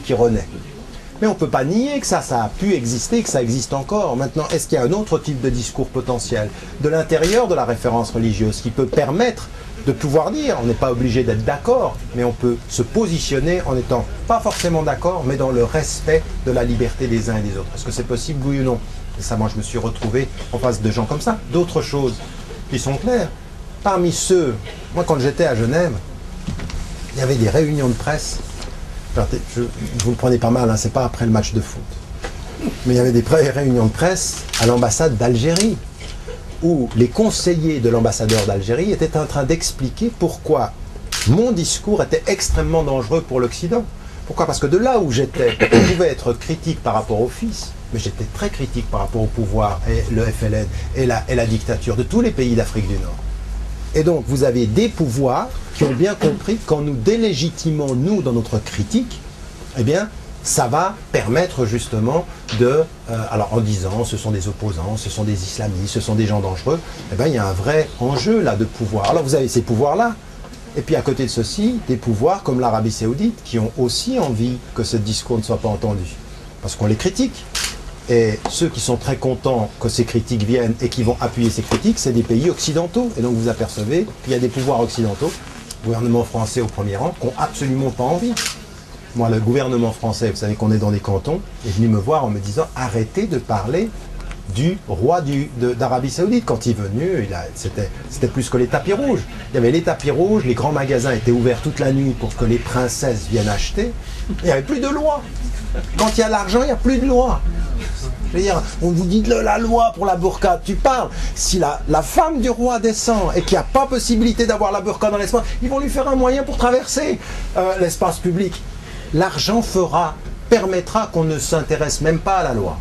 qui renaît. Mais on ne peut pas nier que ça a pu exister, que ça existe encore. Maintenant, est-ce qu'il y a un autre type de discours potentiel de l'intérieur de la référence religieuse qui peut permettre de pouvoir dire, on n'est pas obligé d'être d'accord, mais on peut se positionner en étant pas forcément d'accord, mais dans le respect de la liberté des uns et des autres. Est-ce que c'est possible, oui ou non? Et ça, moi, je me suis retrouvé en face de gens comme ça. D'autres choses qui sont claires. Parmi ceux, moi, quand j'étais à Genève, il y avait des réunions de presse. Vous le prenez pas mal, hein, c'est pas après le match de foot. Mais il y avait des réunions de presse à l'ambassade d'Algérie, où les conseillers de l'ambassadeur d'Algérie étaient en train d'expliquer pourquoi mon discours était extrêmement dangereux pour l'Occident. Pourquoi? Parce que de là où j'étais, on pouvait être critique par rapport au fils, mais j'étais très critique par rapport au pouvoir, et le FLN, et la dictature de tous les pays d'Afrique du Nord. Et donc, vous avez des pouvoirs qui ont bien compris que quand nous délégitimons, nous, dans notre critique, eh bien, ça va permettre justement de... alors, en disant, ce sont des opposants, ce sont des islamistes, ce sont des gens dangereux, eh bien, il y a un vrai enjeu, là, de pouvoir. Alors, vous avez ces pouvoirs-là, et puis, à côté de ceci, des pouvoirs comme l'Arabie Saoudite, qui ont aussi envie que ce discours ne soit pas entendu, parce qu'on les critique. Et ceux qui sont très contents que ces critiques viennent et qui vont appuyer ces critiques, c'est des pays occidentaux. Et donc vous apercevez qu'il y a des pouvoirs occidentaux, le gouvernement français au premier rang, qui n'ont absolument pas envie. Moi, le gouvernement français, vous savez qu'on est dans des cantons, est venu me voir en me disant « Arrêtez de parler du roi d'Arabie Saoudite ». Quand il est venu, c'était plus que les tapis rouges. Il y avait les tapis rouges, les grands magasins étaient ouverts toute la nuit pour que les princesses viennent acheter. Il n'y avait plus de loi. Quand il y a l'argent, il n'y a plus de loi. Je veux dire, on vous dit la loi pour la burqa, tu parles. Si la femme du roi descend et qu'il n'y a pas possibilité d'avoir la burqa dans l'espace, ils vont lui faire un moyen pour traverser l'espace public. L'argent permettra qu'on ne s'intéresse même pas à la loi.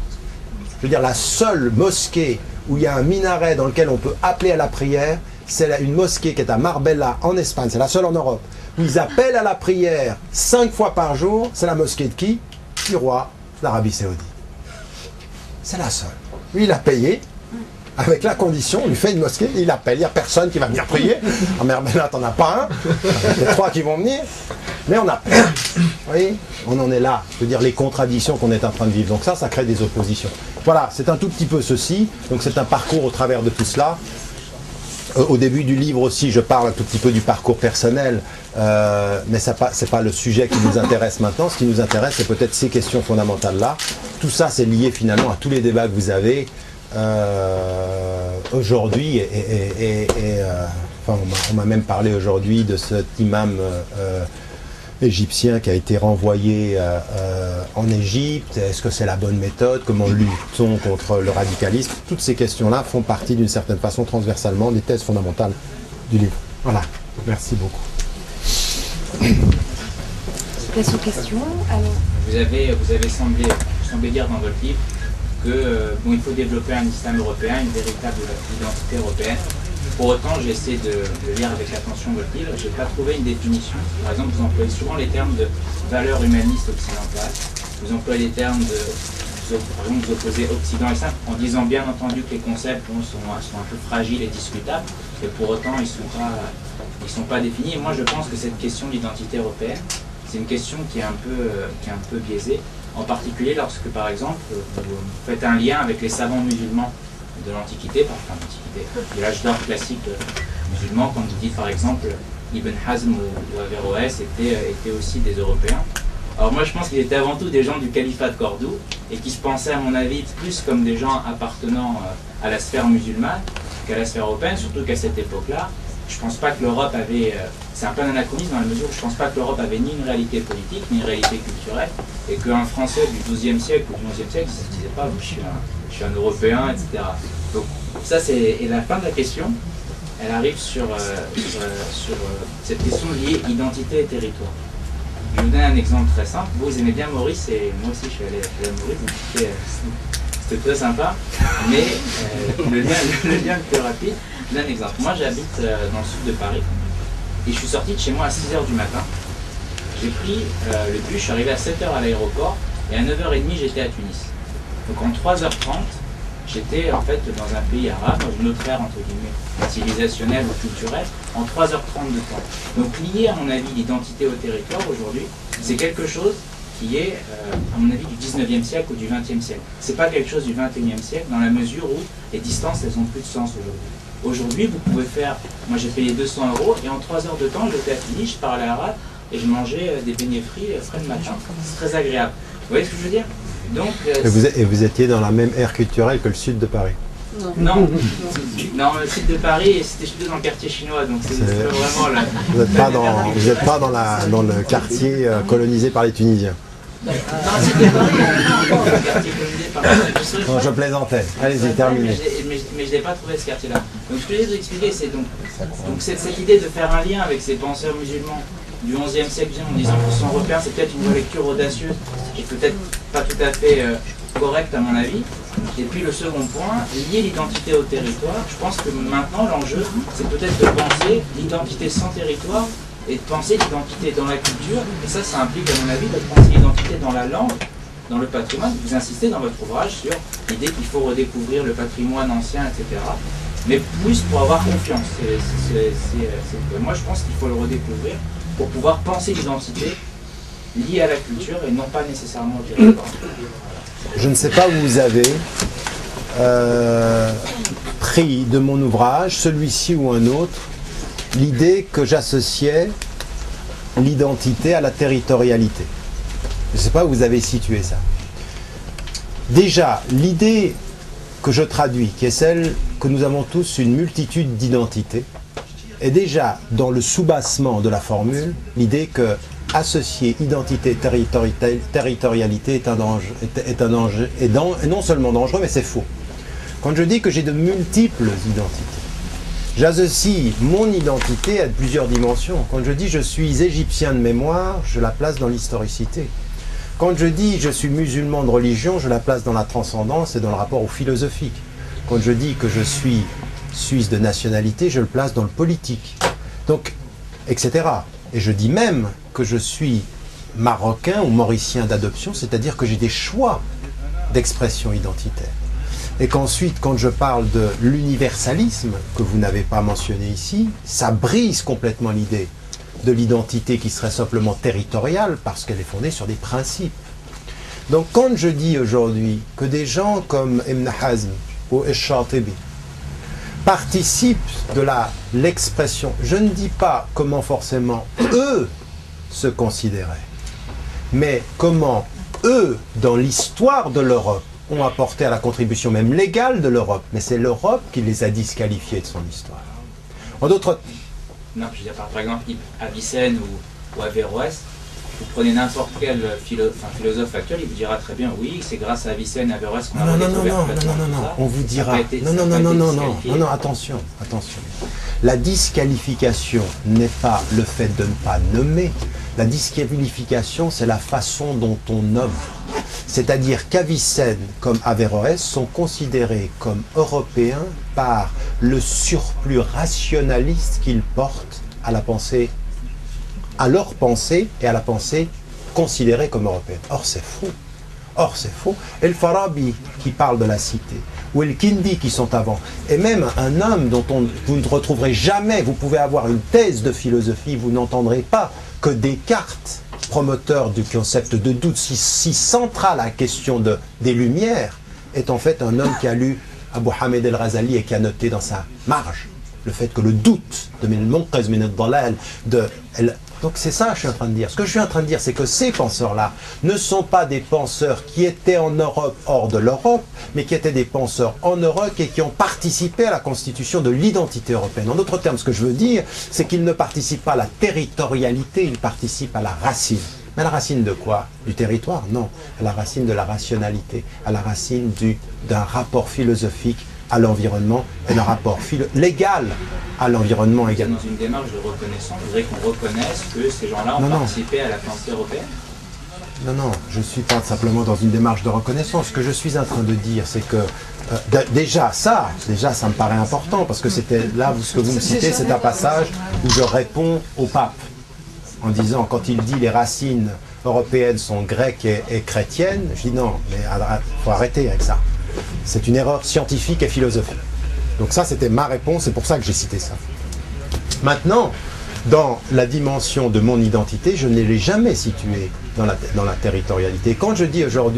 Je veux dire, la seule mosquée où il y a un minaret dans lequel on peut appeler à la prière, c'est une mosquée qui est à Marbella en Espagne, c'est la seule en Europe, où ils appellent à la prière 5 fois par jour. C'est la mosquée de qui? Du roi d'Arabie Saoudite. C'est la seule. Lui, il a payé, avec la condition, on lui fait une mosquée, il appelle, il n'y a personne qui va venir prier. En Marbella, t'en as pas un, il y a 3 qui vont venir, mais on appelle. Vous voyez, on en est là. Je veux dire, les contradictions qu'on est en train de vivre. Donc ça crée des oppositions. Voilà, c'est un tout petit peu ceci. Donc c'est un parcours au travers de tout cela. Au début du livre aussi, je parle un tout petit peu du parcours personnel, mais ce n'est pas le sujet qui nous intéresse maintenant. Ce qui nous intéresse, c'est peut-être ces questions fondamentales-là. Tout ça, c'est lié finalement à tous les débats que vous avez aujourd'hui. Enfin, on m'a même parlé aujourd'hui de cet imam égyptien qui a été renvoyé en Égypte. Est-ce que c'est la bonne méthode? Comment lutte-t-on contre le radicalisme? Toutes ces questions-là font partie d'une certaine façon transversalement des thèses fondamentales du livre. Voilà, merci beaucoup. Place aux questions. Alors... Vous avez semblé dire dans votre livre que il faut développer un islam européen, une véritable identité européenne. Pour autant, j'ai essayé de lire avec attention votre livre, je n'ai pas trouvé une définition. Par exemple, vous employez souvent les termes de valeurs humanistes occidentales, vous employez les termes de, par exemple, vous opposez Occident et ça, en disant bien entendu que les concepts sont un peu fragiles et discutables, et pour autant, ils sont pas définis. Et moi, je pense que cette question d'identité européenne, c'est une question qui est un peu biaisée, en particulier lorsque, par exemple, vous faites un lien avec les savants musulmans de l'Antiquité, de l'âge d'or classique musulman, quand vous dites par exemple Ibn Hazm ou Averroès étaient aussi des Européens. Alors moi je pense qu'ils étaient avant tout des gens du califat de Cordoue et qui se pensaient à mon avis plus comme des gens appartenant à la sphère musulmane qu'à la sphère européenne, surtout qu'à cette époque-là, je ne pense pas que l'Europe avait... c'est un peu un anachronisme dans la mesure où je ne pense pas que l'Europe avait ni une réalité politique, ni une réalité culturelle, et qu'un Français du XIIe siècle ou du XIe siècle ne se disait pas « je suis un Européen », etc. Donc ça c'est... Et la fin de la question, elle arrive sur cette question liée identité et territoire. Je vais vous donner un exemple très simple. Vous aimez bien Maurice, et moi aussi je suis allé à Maurice, donc c'était très sympa, mais le lien le plus rapide, je donne un exemple. Moi j'habite dans le sud de Paris, et je suis sorti de chez moi à 6h du matin. J'ai pris le bus, je suis arrivé à 7h à l'aéroport, et à 9h30 j'étais à Tunis. Donc en 3h30, j'étais en fait dans un pays arabe, dans une autre ère entre guillemets, civilisationnelle ou culturelle, en 3h30 de temps. Donc lié à mon avis l'identité au territoire aujourd'hui, c'est quelque chose qui est, à mon avis, du 19e siècle ou du 20e siècle. C'est pas quelque chose du 21e siècle, dans la mesure où les distances, elles ont plus de sens aujourd'hui. Aujourd'hui, vous pouvez faire, moi j'ai payé 200 € et en 3 heures de temps, j'étais à Fini, je parlais arabe et je mangeais des beignets frits frais le matin. C'est très agréable. Vous voyez ce que je veux dire? Donc, et vous étiez dans la même aire culturelle que le sud de Paris? Non, le sud de Paris, c'était plutôt dans le quartier chinois, donc c'est vraiment là. Vous n'êtes pas dans le quartier colonisé par les Tunisiens? Dans le sud de Paris, le quartier colonisé par les Tunisiens. Non, je plaisantais. Allez-y, terminez. Mais je n'ai pas trouvé ce quartier-là. Donc ce que je vais vous expliquer, c'est donc cette idée de faire un lien avec ces penseurs musulmans du XIe siècle en disant qu'ils sont européens, c'est peut-être une lecture audacieuse et peut-être pas tout à fait correcte à mon avis. Et puis le second point, lier l'identité au territoire, je pense que maintenant l'enjeu, c'est peut-être de penser l'identité sans territoire et de penser l'identité dans la culture, et ça implique à mon avis de penser l'identité dans la langue, dans le patrimoine. Vous insistez dans votre ouvrage sur l'idée qu'il faut redécouvrir le patrimoine ancien, etc. Mais plus pour avoir confiance. Moi je pense qu'il faut le redécouvrir pour pouvoir penser l'identité liée à la culture et non pas nécessairement au territoire. Je ne sais pas où vous avez pris de mon ouvrage, celui-ci ou un autre, l'idée que j'associais l'identité à la territorialité. Je ne sais pas où vous avez situé ça. Déjà, l'idée que je traduis, qui est celle que nous avons tous une multitude d'identités, est déjà dans le soubassement de la formule, l'idée que associer identité et territorialité est un danger, et non seulement dangereux, mais c'est faux. Quand je dis que j'ai de multiples identités, j'associe mon identité à plusieurs dimensions. Quand je dis je suis égyptien de mémoire, je la place dans l'historicité. Quand je dis je suis musulman de religion, je la place dans la transcendance et dans le rapport au philosophique. Quand je dis que je suis suisse de nationalité, je le place dans le politique. Donc, etc. Et je dis même que je suis marocain ou mauricien d'adoption, c'est-à-dire que j'ai des choix d'expression identitaire. Et qu'ensuite, quand je parle de l'universalisme, que vous n'avez pas mentionné ici, ça brise complètement l'idée de l'identité qui serait simplement territoriale, parce qu'elle est fondée sur des principes. Donc quand je dis aujourd'hui que des gens comme Ibn Hazm ou Ash-Shatibi participent de l'expression, je ne dis pas comment forcément eux se considéraient, mais comment eux, dans l'histoire de l'Europe, ont apporté à la contribution même légale de l'Europe, mais c'est l'Europe qui les a disqualifiés de son histoire. En d'autres... Non, je veux dire, par exemple, Avicenne ou Averroès, vous prenez n'importe quel philosophe actuel, il vous dira très bien, oui, c'est grâce à Avicenne et Averroès qu'on a découvert Platon. Non, on vous dira... Non, attention. La disqualification n'est pas le fait de ne pas nommer. La disqualification, c'est la façon dont on nomme. C'est-à-dire qu'Avicenne comme Averroès sont considérés comme européens par le surplus rationaliste qu'ils portent à la pensée, à leur pensée et à la pensée considérée comme européenne. Or c'est faux. El Farabi qui parle de la cité, ou El Kindi qui sont avant, et même un homme dont vous ne retrouverez jamais, vous pouvez avoir une thèse de philosophie, vous n'entendrez pas que Descartes, promoteur du concept de doute si central à la question des Lumières, est en fait un homme qui a lu Abu Hamid el-Ghazali et qui a noté dans sa marge le fait que le doute de Munqaz min ad-Dalal donc c'est ça que je suis en train de dire. Ce que je suis en train de dire, c'est que ces penseurs-là ne sont pas des penseurs qui étaient en Europe, hors de l'Europe, mais qui étaient des penseurs en Europe et qui ont participé à la constitution de l'identité européenne. En d'autres termes, ce que je veux dire, c'est qu'ils ne participent pas à la territorialité, ils participent à la racine. Mais à la racine de quoi? Du territoire? Non. À la racine de la rationalité, à la racine d'un rapport philosophique à l'environnement et d'un rapport légal à l'environnement également. Dans une démarche de reconnaissance, je voudrais qu'on reconnaisse que ces gens-là ont participé à la pensée européenne. Non, je ne suis pas simplement dans une démarche de reconnaissance. Ce que je suis en train de dire, c'est que déjà ça me paraît important, parce que c'était là, ce que vous me citez, c'est un passage où je réponds au pape, en disant, quand il dit les racines européennes sont grecques et chrétiennes, je dis non, mais il faut arrêter avec ça. C'est une erreur scientifique et philosophique. Donc ça, c'était ma réponse, c'est pour ça que j'ai cité ça. Maintenant, dans la dimension de mon identité, je ne l'ai jamais située dans la territorialité. Quand je dis aujourd'hui